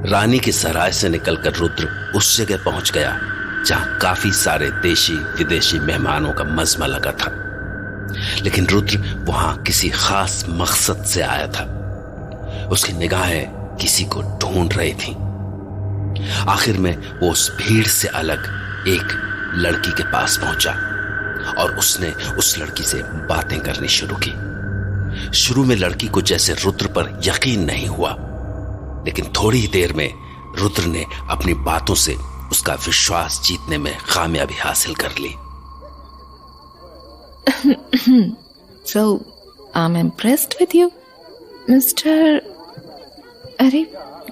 रानी के सराय से निकलकर रुद्र उस जगह पहुंच गया जहां काफी सारे देशी विदेशी मेहमानों का मजमा लगा था। लेकिन रुद्र वहां किसी खास मकसद से आया था। उसकी निगाहें किसी को ढूंढ रही थीं। आखिर में वो उस भीड़ से अलग एक लड़की के पास पहुंचा और उसने उस लड़की से बातें करनी शुरू की। शुरू में लड़की को जैसे रुद्र पर यकीन नहीं हुआ, लेकिन थोड़ी ही देर में रुद्र ने अपनी बातों से उसका विश्वास जीतने में कामयाबी हासिल कर ली। So, I'm impressed with you, mister. अरे,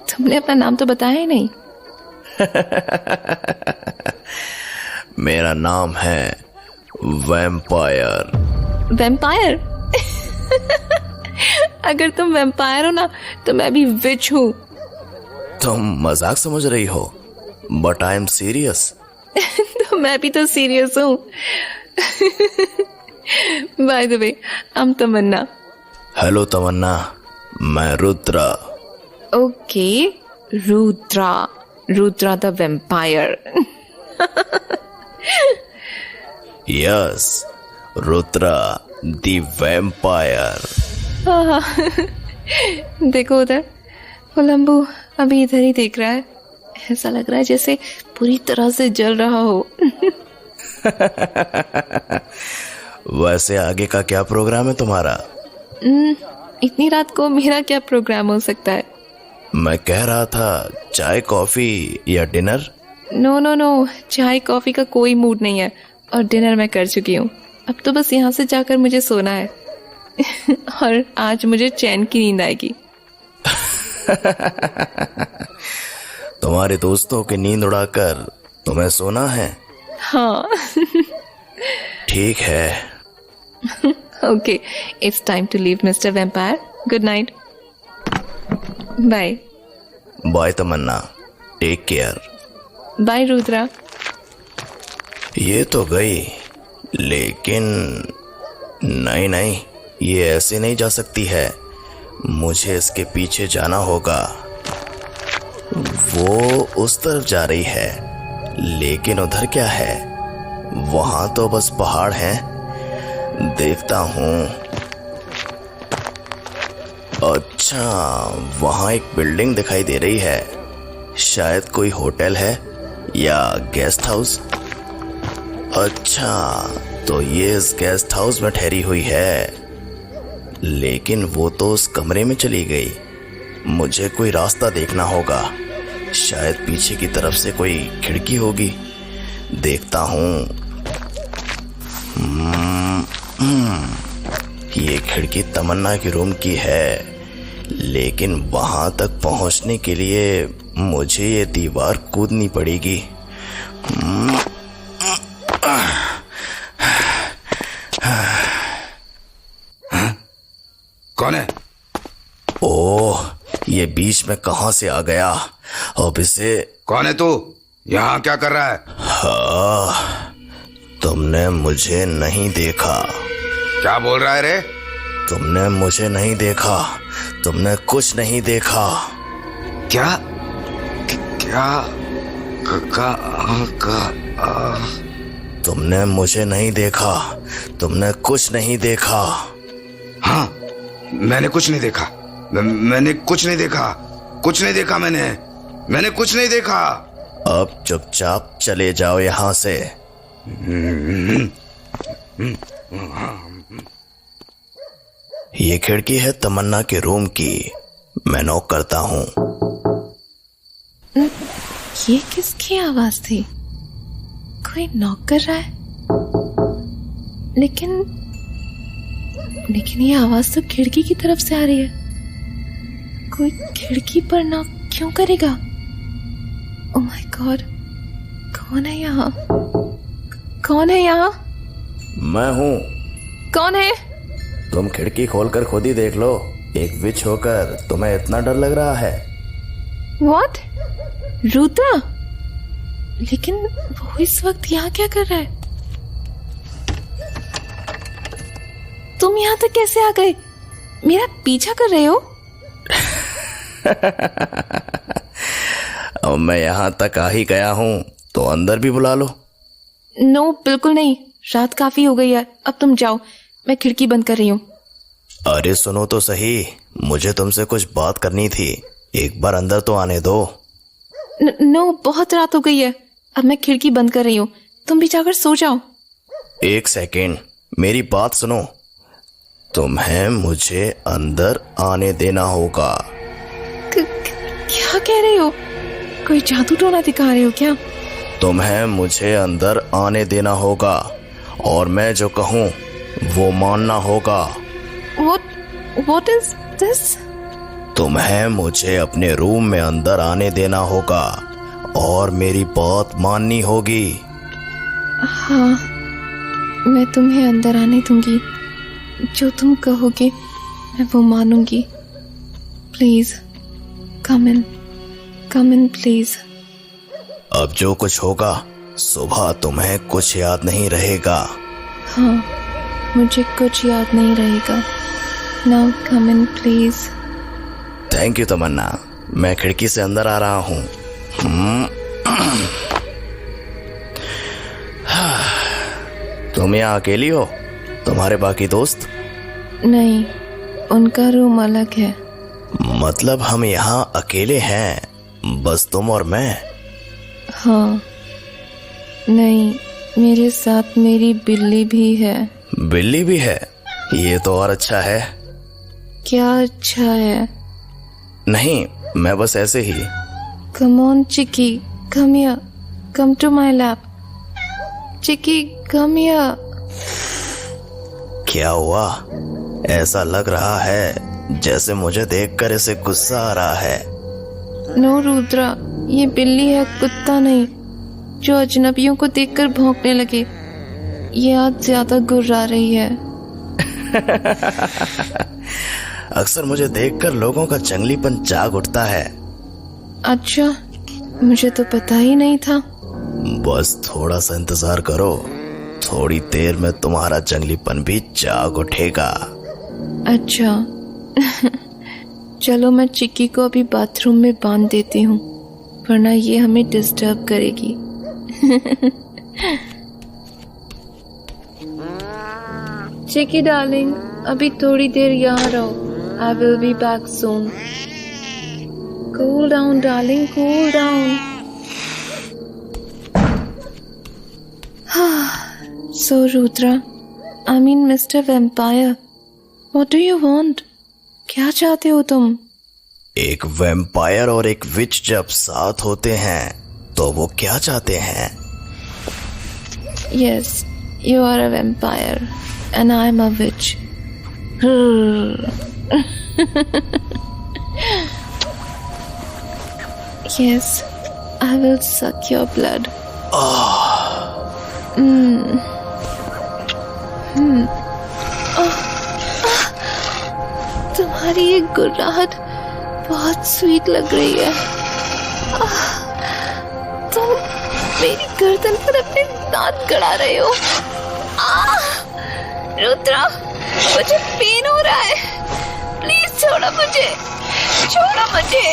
तुमने अपना नाम तो बताया ही नहीं। मेरा नाम है वैम्पायर। वैम्पायर? अगर तुम वैम्पायर हो ना तो मैं भी विच हूँ। तुम मजाक समझ रही हो, बट आई एम सीरियस। तो मैं भी तो सीरियस हूँ। By the way, I am Tamanna. Hello Tamanna, मैं Rudra. Okay, Rudra the vampire. Yes, Rudra the vampire. देखो उधर, वो लंबू अभी इधर ही देख रहा है। ऐसा लग रहा है जैसे पूरी तरह से जल रहा हो। वैसे आगे का क्या प्रोग्राम है तुम्हारा? इतनी रात को मेरा क्या प्रोग्राम हो सकता है? मैं कह रहा था चाय कॉफी या डिनर। नो, चाय कॉफी का कोई मूड नहीं है और डिनर मैं कर चुकी हूँ। अब तो बस यहाँ से जाकर मुझे सोना है। और आज मुझे चैन की नींद आएगी। तुम्हारे दोस्तों की नींद उड़ाकर तुम्हें सोना है? हाँ। ठीक है। Okay, it's time to leave mister vampire. Good night. Bye. Bye Tamanna, take care. Bye Rudra. ये तो गई, लेकिन नहीं, ये ऐसे नहीं जा सकती है। मुझे इसके पीछे जाना होगा। वो उस तरफ जा रही है, लेकिन उधर क्या है? वहां तो बस पहाड़ हैं। देखता हूँ। अच्छा, वहां एक बिल्डिंग दिखाई दे रही है। शायद कोई होटल है या गेस्ट हाउस। अच्छा, तो ये इस गेस्ट हाउस में ठहरी हुई है, लेकिन वो तो उस कमरे में चली गई। मुझे कोई रास्ता देखना होगा। शायद पीछे की तरफ से कोई खिड़की होगी। देखता हूँ। ये खिड़की तमन्ना के रूम की है, लेकिन वहां तक पहुंचने के लिए मुझे ये दीवार कूदनी पड़ेगी। कौन है? ओह, ये बीच में कहां से आ गया? अब इसे। कौन है तू? यहाँ क्या कर रहा है? हाँ, तुमने मुझे नहीं देखा। क्या बोल रहा है रे? तुमने मुझे नहीं देखा। तुमने कुछ नहीं देखा। क्या? तुमने मुझे नहीं देखा। तुमने कुछ नहीं देखा। हाँ, मैंने कुछ नहीं देखा। मैंने कुछ नहीं देखा। कुछ नहीं देखा। मैंने कुछ नहीं देखा। अब चुपचाप चले जाओ यहाँ से। ये खिड़की है तमन्ना के रूम की। मैं नॉक करता हूँ। ये किसकी आवाज थी? कोई नॉक कर रहा है। लेकिन ये आवाज तो खिड़की की तरफ से आ रही है। कोई खिड़की पर नॉक क्यों करेगा? ओह माय गॉड, कौन है यहाँ? कौन है यहाँ? मैं हूँ। कौन है? तुम खिड़की खोलकर खुद ही देख लो। एक विच होकर तुम्हें इतना डर लग रहा है? What? रुद्रा? लेकिन वो इस वक्त यहाँ क्या कर रहा है? तुम यहाँ तक कैसे आ गए? मेरा पीछा कर रहे हो? अब मैं यहाँ तक आ ही गया हूँ तो अंदर भी बुला लो। नो बिल्कुल नहीं, रात काफी हो गई है, अब तुम जाओ, मैं खिड़की बंद कर रही हूँ। अरे सुनो तो सही, मुझे तुमसे कुछ बात करनी थी, एक बार अंदर तो आने दो। नो बहुत रात हो गई है, अब मैं खिड़की बंद कर रही हूँ, तुम भी जाकर सो जाओ। एक सेकेंड, मेरी बात सुनो। तुम्हें मुझे अंदर आने देना होगा। क्या कह रहे हो? कोई जादू टोना दिखा रहे हो क्या? तुम्हें मुझे अंदर आने देना होगा और मैं जो कहूँ वो मानना होगा। What is this? तुम्हें मुझे अपने रूम में अंदर आने देना होगा और मेरी बात माननी होगी। हाँ, मैं तुम्हें अंदर आने दूंगी, जो तुम कहोगे मैं वो मानूंगी। Please come in please. अब जो कुछ होगा सुबह तुम्हें कुछ याद नहीं रहेगा। हाँ, मुझे कुछ याद नहीं रहेगा। Now come in please. Thank you Tamanna, मैं खिड़की से अंदर आ रहा हूँ। तुम यहाँ अकेली हो? तुम्हारे बाकी दोस्त? नहीं, उनका रूम अलग है। मतलब हम यहाँ अकेले हैं, बस तुम और मैं? हाँ, नहीं, मेरे साथ मेरी बिल्ली भी है। बिल्ली भी है? ये तो और अच्छा है। क्या अच्छा है? नहीं, मैं बस ऐसे ही। Come on, Chicky, come here. Come to my lap. Chicky, come here. क्या हुआ? ऐसा लग रहा है जैसे मुझे देखकर इसे गुस्सा आ रहा है। नो रुद्रा, ये बिल्ली है, कुत्ता नहीं, जो अजनबियों को देखकर भौंकने लगे। ये आज ज्यादा गुर्रा रही है। अक्सर मुझे देखकर लोगों का जंगलीपन जाग उठता है। अच्छा, मुझे तो पता ही नहीं था। बस थोड़ा सा इंतजार करो, थोड़ी देर में तुम्हारा जंगलीपन भी जाग उठेगा। अच्छा चलो, मैं चिक्की को अभी बाथरूम में बांध देती हूँ, वरना ये हमें डिस्टर्ब करेगी। चिक्की डार्लिंग, अभी थोड़ी देर यहाँ रहो। I will be back soon. Cool down, darling, cool down. So, Rudra, I mean Mr. Vampire, what do you want? क्या चाहते हो तुम? एक वैम्पायर और एक विच जब साथ होते हैं तो वो क्या चाहते हैं? Yes, you are a vampire and I am a witch. Yes, I will suck your blood. तुम्हारी ये गुर्राहट बहुत स्वीट लग रही है। तुम मेरी गर्दन पर अपने दांत गड़ा रहे हो। रुद्रा, मुझे पेन हो रहा है, प्लीज छोड़ो मुझे, छोड़ो मुझे।